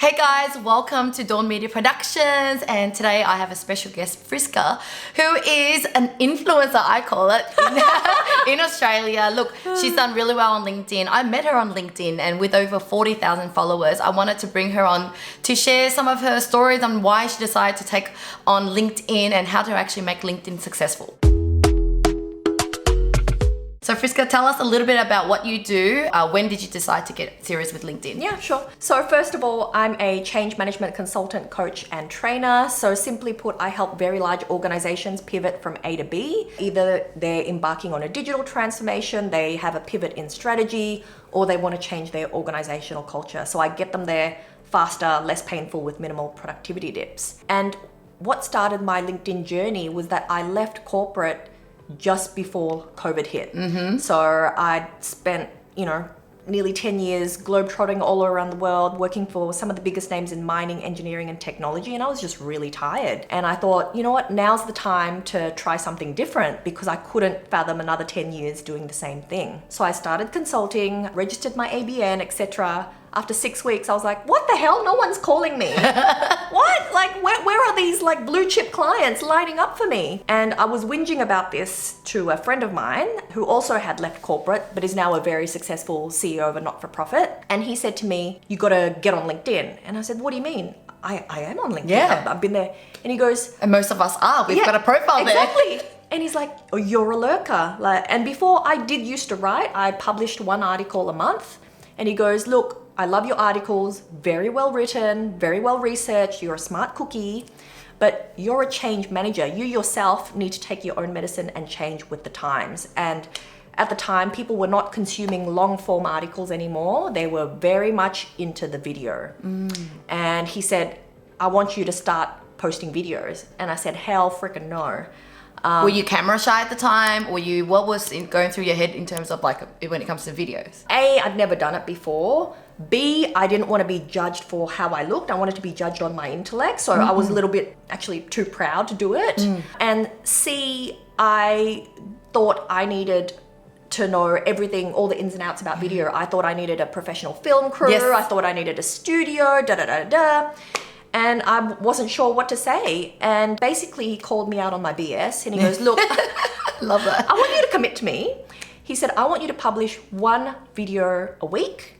Hey guys, welcome to Dawn Media Productions, and today I have a special guest, Friska, who is an influencer, I call it, in Australia. Look, she's done really well on LinkedIn. I met her on LinkedIn, and with over 40,000 followers, I wanted to bring her on to share some of her stories on why she decided to take on LinkedIn and how to actually make LinkedIn successful. So Friska, tell us a little bit about what you do. When did you decide to get serious with LinkedIn? Yeah, sure. So first of all, I'm a change management consultant, coach, and trainer. So simply put, I help very large organizations pivot from A to B. Either they're embarking on a digital transformation, they have a pivot in strategy, or they want to change their organizational culture. So I get them there faster, less painful, with minimal productivity dips. And what started my LinkedIn journey was that I left corporate just before COVID hit. So I'd spent, nearly 10 years globetrotting all around the world, working for some of the biggest names in mining, engineering, and technology. And I was just really tired. And I thought, you know what, now's the time to try something different, because I couldn't fathom another 10 years doing the same thing. So I started consulting, registered my ABN, etc. After 6 weeks, I was like, what the hell? No one's calling me. What? Like, where are these blue chip clients lining up for me? And I was whinging about this to a friend of mine who also had left corporate, but is now a very successful CEO of a not-for-profit. And he said to me, you got to get on LinkedIn. And I said, what do you mean? I am on LinkedIn. Yeah. I've been there. And he goes, and most of us are. We've got a profile there. Exactly. And he's like, oh, you're a lurker. And before I did used to write, I published one article a month. And he goes, look, I love your articles, very well written, very well researched, you're a smart cookie, but you're a change manager. You yourself need to take your own medicine and change with the times. And at the time, people were not consuming long form articles anymore. They were very much into the video. And he said, I want you to start posting videos. And I said, hell frickin' no. Were you camera shy at the time, or what was going through your head in terms of when it comes to videos? A, I'd never done it before. B, I didn't want to be judged for how I looked. I wanted to be judged on my intellect. So I was a little bit actually too proud to do it. And C, I thought I needed to know everything, all the ins and outs about video. I thought I needed a professional film crew. Yes. I thought I needed a studio, And I wasn't sure what to say. And basically he called me out on my BS and he goes, look, Love that. I want you to commit to me. He said, I want you to publish one video a week.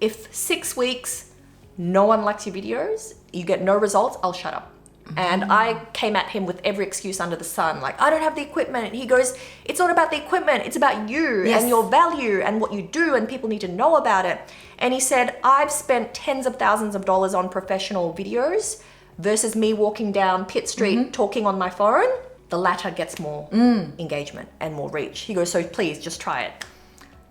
If 6 weeks, no one likes your videos, you get no results, I'll shut up. And I came at him with every excuse under the sun. Like, I don't have the equipment. He goes, it's not about the equipment. It's about you and your value and what you do, and people need to know about it. And he said, I've spent tens of thousands of dollars on professional videos versus me walking down Pitt Street talking on my phone. The latter gets more engagement and more reach. He goes, so please just try it.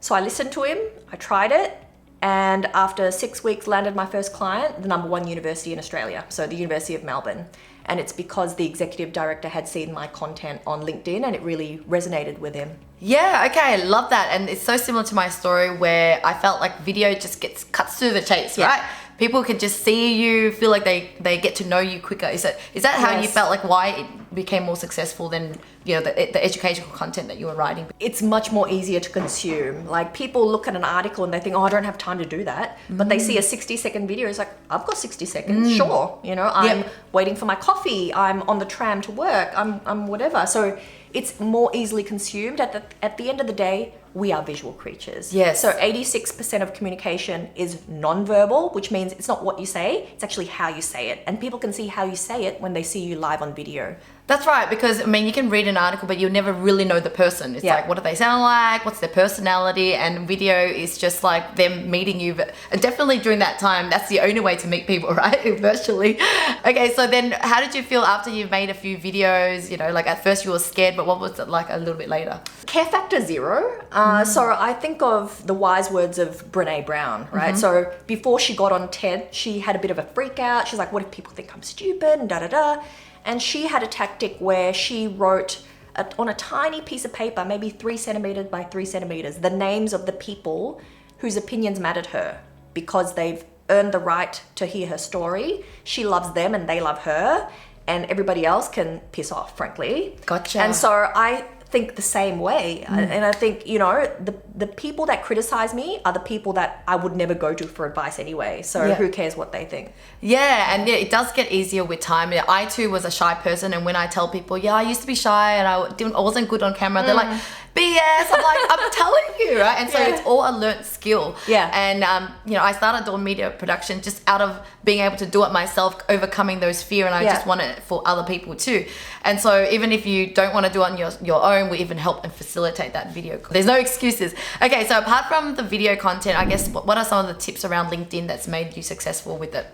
So I listened to him. I tried it. And after 6 weeks, landed my first client, the #1 university in Australia, so the University of Melbourne. And it's because the executive director had seen my content on LinkedIn and it really resonated with him. Yeah, okay, I love that. And it's so similar to my story where I felt like video just cuts through the chase, right? People can just see you, feel like they get to know you quicker. Is that how you felt, like why it became more successful than the educational content that you were writing? It's much more easier to consume. Like, people look at an article and they think, oh, I don't have time to do that. But they see a 60-second video. It's like, I've got 60 seconds, sure. I'm waiting for my coffee. I'm on the tram to work. I'm whatever. So it's more easily consumed. At the end of the day, we are visual creatures. Yes. So 86% of communication is non-verbal, which means it's not what you say, it's actually how you say it. And people can see how you say it when they see you live on video. That's right, because you can read an article, but you'll never really know the person. It's like, what do they sound like? What's their personality? And video is just like them meeting you. But definitely during that time, that's the only way to meet people, right? Virtually. Okay, so then how did you feel after you've made a few videos? At first you were scared, but what was it like a little bit later? Care factor 0. So I think of the wise words of Brené Brown, right? So before she got on TED, she had a bit of a freak out. She's like, what if people think I'm stupid and And she had a tactic where she wrote on a tiny piece of paper, maybe 3 centimeters by 3 centimeters, the names of the people whose opinions mattered her because they've earned the right to hear her story. She loves them and they love her, and everybody else can piss off, frankly. Gotcha. And so I think the same way. And I think, you know, the people that criticize me are the people that I would never go to for advice anyway. So who cares what they think? Yeah, and it does get easier with time. I too was a shy person, and when I tell people, I used to be shy and I wasn't good on camera, they're like, BS. I'm like, I'm telling you, right? And so it's all a learnt skill. Yeah. And you know, I started Dawn Media Production just out of being able to do it myself, overcoming those fear, and I just want it for other people too. And so even if you don't want to do it on your own, we even help and facilitate that video. There's no excuses. Okay, so apart from the video content, I guess what are some of the tips around LinkedIn that's made you successful with it?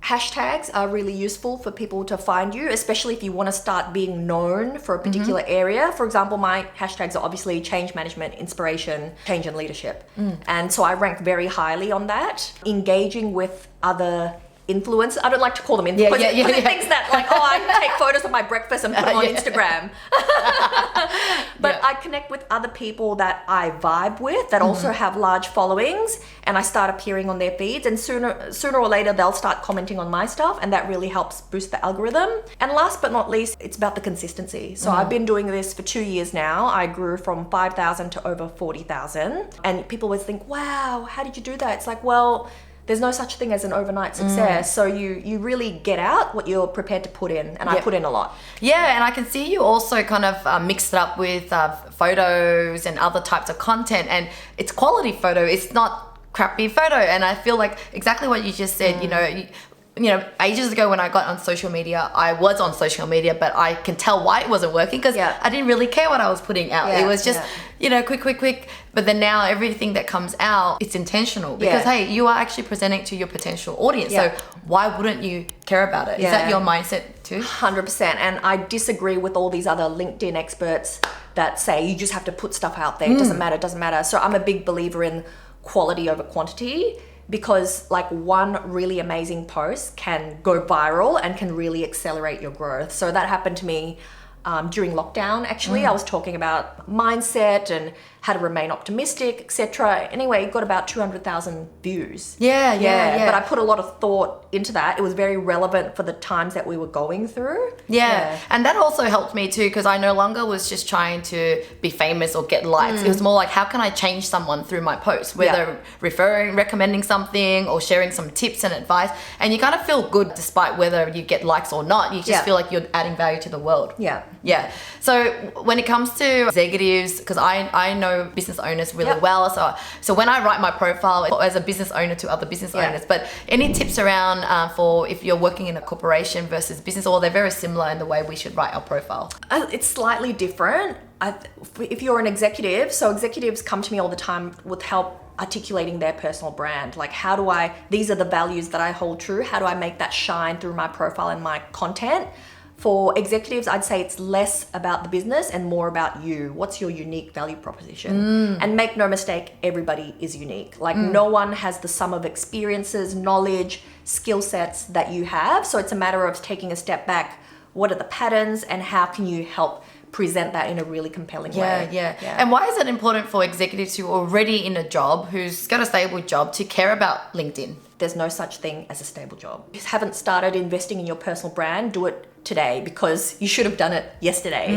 Hashtags are really useful for people to find you, especially if you want to start being known for a particular area. For example, my hashtags are obviously change management, inspiration, change and leadership. And so I rank very highly on that. Engaging with other influencers. I don't like to call them influencers. Things that like, I take photos of my breakfast and put them on Instagram. But I connect with other people that I vibe with that also have large followings, and I start appearing on their feeds, and sooner or later they'll start commenting on my stuff, and that really helps boost the algorithm. And last but not least, it's about the consistency. So I've been doing this for 2 years now. I grew from 5,000 to over 40,000, and people always think, wow, how did you do that? It's like, well, there's no such thing as an overnight success. So you really get out what you're prepared to put in, and I put in a lot. Yeah, and I can see you also kind of mixed it up with photos and other types of content, and it's quality photo. It's not crappy photo, and I feel like exactly what you just said. You know, ages ago when I got on social media, I was on social media, but I can tell why it wasn't working because I didn't really care what I was putting out. It was just, you know, quick. But then now everything that comes out, it's intentional because, hey, you are actually presenting to your potential audience. So why wouldn't you care about it? Is that your mindset too? 100%. And I disagree with all these other LinkedIn experts that say you just have to put stuff out there. It doesn't matter. So I'm a big believer in quality over quantity, because like one really amazing post can go viral and can really accelerate your growth. So that happened to me during lockdown. Actually, I was talking about mindset and how to remain optimistic, etc. Anyway, it got about 200,000 views. Yeah. But I put a lot of thought into that. It was very relevant for the times that we were going through. Yeah. And that also helped me too, because I no longer was just trying to be famous or get likes. It was more like, how can I change someone through my posts, whether recommending something or sharing some tips and advice. And you kind of feel good despite whether you get likes or not. You just feel like you're adding value to the world. Yeah. So when it comes to executives, because I know business owners really well. So when I write my profile as a business owner to other business owners, but any tips around for if you're working in a corporation versus business, or they're very similar in the way we should write our profile? It's slightly different. If you're an executive, so executives come to me all the time with help articulating their personal brand. Like, these are the values that I hold true. How do I make that shine through my profile and my content? For executives, I'd say it's less about the business and more about you. What's your unique value proposition? And make no mistake, everybody is unique. Like no one has the sum of experiences, knowledge, skill sets that you have. So it's a matter of taking a step back. What are the patterns and how can you help present that in a really compelling way? Yeah. And why is it important for executives who are already in a job, who's got a stable job, to care about LinkedIn? There's no such thing as a stable job. If you haven't started investing in your personal brand, do it today, because you should have done it yesterday.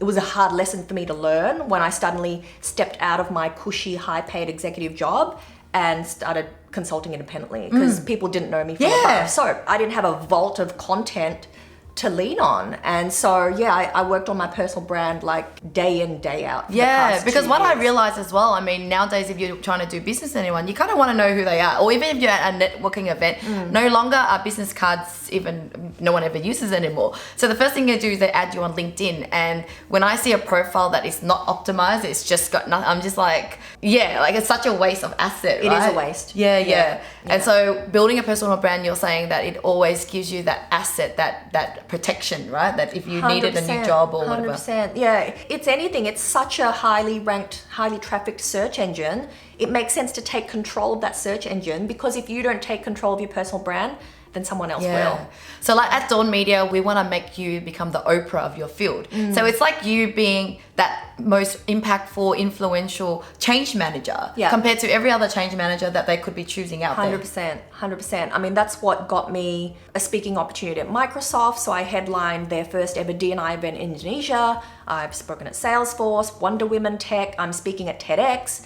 It was a hard lesson for me to learn when I suddenly stepped out of my cushy, high-paid executive job and started consulting independently, because people didn't know me from above. So I didn't have a vault of content to lean on. And so I worked on my personal brand like day in, day out for the past because 2 what years. I realized as well, I mean, nowadays if you're trying to do business with anyone, you kind of want to know who they are. Or even if you're at a networking event, no longer are business cards no one ever uses anymore. So the first thing you do is they add you on LinkedIn, and when I see a profile that is not optimized, it's just got nothing, I'm just like it's such a waste of asset. It is a waste. Yeah. And so building a personal brand, you're saying that it always gives you that asset, that protection, right? That if you needed a new job or whatever. 100%. Yeah, it's anything. It's such a highly ranked, highly trafficked search engine. It makes sense to take control of that search engine, because if you don't take control of your personal brand, then someone else will. So like at Dawn Media, we want to make you become the Oprah of your field. So it's like you being that most impactful, influential change manager compared to every other change manager that they could be choosing out there. 100%. I mean, that's what got me a speaking opportunity at Microsoft. So I headlined their first ever D&I event in Indonesia. I've spoken at Salesforce, Wonder Women Tech. I'm speaking at TEDx.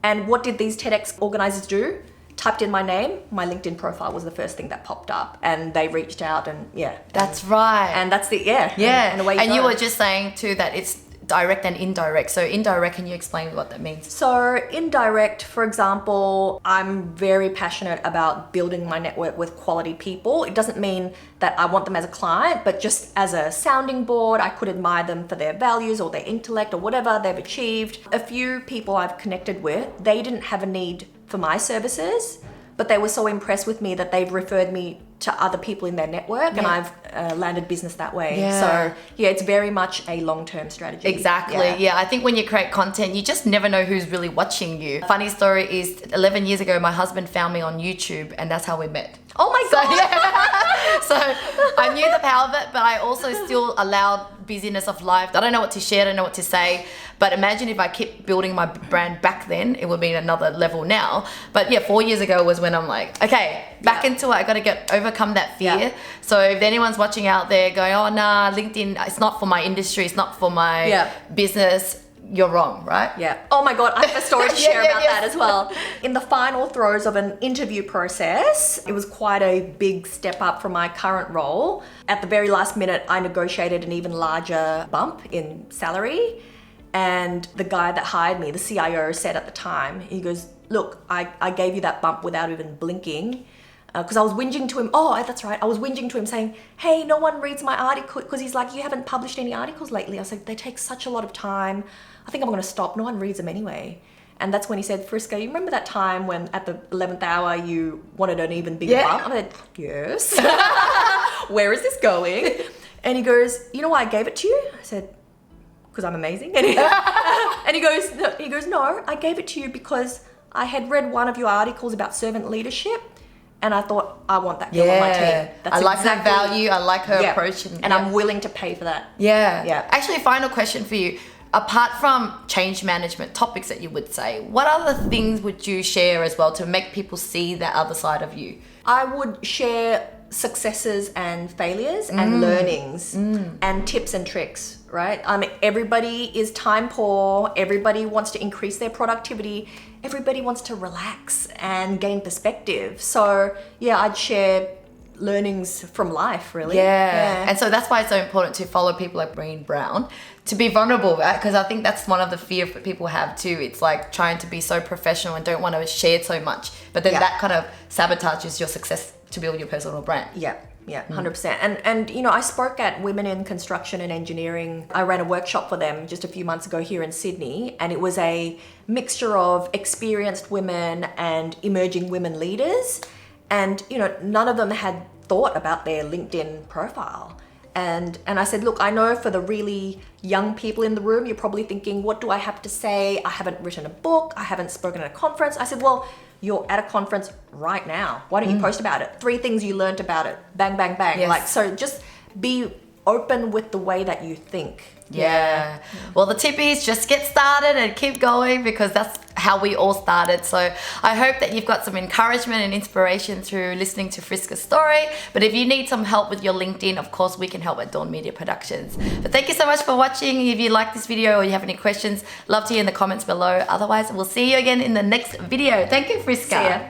And what did these TEDx organizers do? Typed in my name, my LinkedIn profile was the first thing that popped up, and they reached out, and That's right. and that's the and away and you you go. were just saying too that it's direct and indirect. So indirect, can you explain what that means? So indirect, for example, I'm very passionate about building my network with quality people. It doesn't mean that I want them as a client, but just as a sounding board, I could admire them for their values or their intellect or whatever they've achieved. A few people I've connected with, they didn't have a need for my services, but they were so impressed with me that they've referred me to other people in their network, and I've landed business that way. So it's very much a long-term strategy. Exactly. I think when you create content, you just never know who's really watching you. Funny story is 11 years ago, my husband found me on YouTube, and that's how we met. Oh my God. So I knew the power of it, but I also still allowed busyness of life. I don't know what to share, I don't know what to say. But imagine if I kept building my brand back then, it would be another level now. But 4 years ago was when I'm like, okay, back into it. I got to overcome that fear. So if anyone's watching out there going, oh nah, LinkedIn, it's not for my industry, it's not for my business, you're wrong, right? Oh my God, I have a story to share about that as well. In the final throes of an interview process, it was quite a big step up from my current role. At the very last minute, I negotiated an even larger bump in salary. And the guy that hired me, the CIO, said at the time, he goes, look, I gave you that bump without even blinking. Because I was whinging to him. Oh, that's right. I was whinging to him saying, hey, no one reads my article. Because he's like, you haven't published any articles lately. I was like, they take such a lot of time. I think I'm going to stop. No one reads them anyway. And that's when he said, Friska, you remember that time when at the 11th hour you wanted an even bigger bump? I said, yes. Where is this going? And he goes, you know why I gave it to you? I said, because I'm amazing. And he goes, no, I gave it to you because I had read one of your articles about servant leadership. And I thought, I want that girl on my team. That's I like her value. I like her approach. And I'm willing to pay for that. Actually, final question for you. Apart from change management topics that you would say, what other things would you share as well to make people see that other side of you? I would share successes and failures and learnings and tips and tricks, right? I mean, everybody is time poor. Everybody wants to increase their productivity. Everybody wants to relax and gain perspective. So I'd share learnings from life, really. And so that's why it's so important to follow people like Brené Brown, to be vulnerable, right? Because I think that's one of the fear that people have too. It's like trying to be so professional and don't want to share so much, but then that kind of sabotages your success to build your personal brand. 100%. And you know, I spoke at Women in Construction and Engineering. I ran a workshop for them just a few months ago here in Sydney, and it was a mixture of experienced women and emerging women leaders. And you know, none of them had thought about their LinkedIn profile. And I said, look, I know for the really young people in the room, you're probably thinking, what do I have to say? I haven't written a book. I haven't spoken at a conference. I said, well, you're at a conference right now. Why don't you post about it? 3 things you learned about it. Bang, bang, bang. Yes. Like, so just be open with the way that you think. Well, the tip is just get started and keep going, because that's how we all started. So I hope that you've got some encouragement and inspiration through listening to Friska's story. But if you need some help with your LinkedIn, of course, we can help at Dawn Media Productions. But thank you so much for watching. If you like this video or you have any questions, love to hear in the comments below. Otherwise, we'll see you again in the next video. Thank you, Friska. See ya.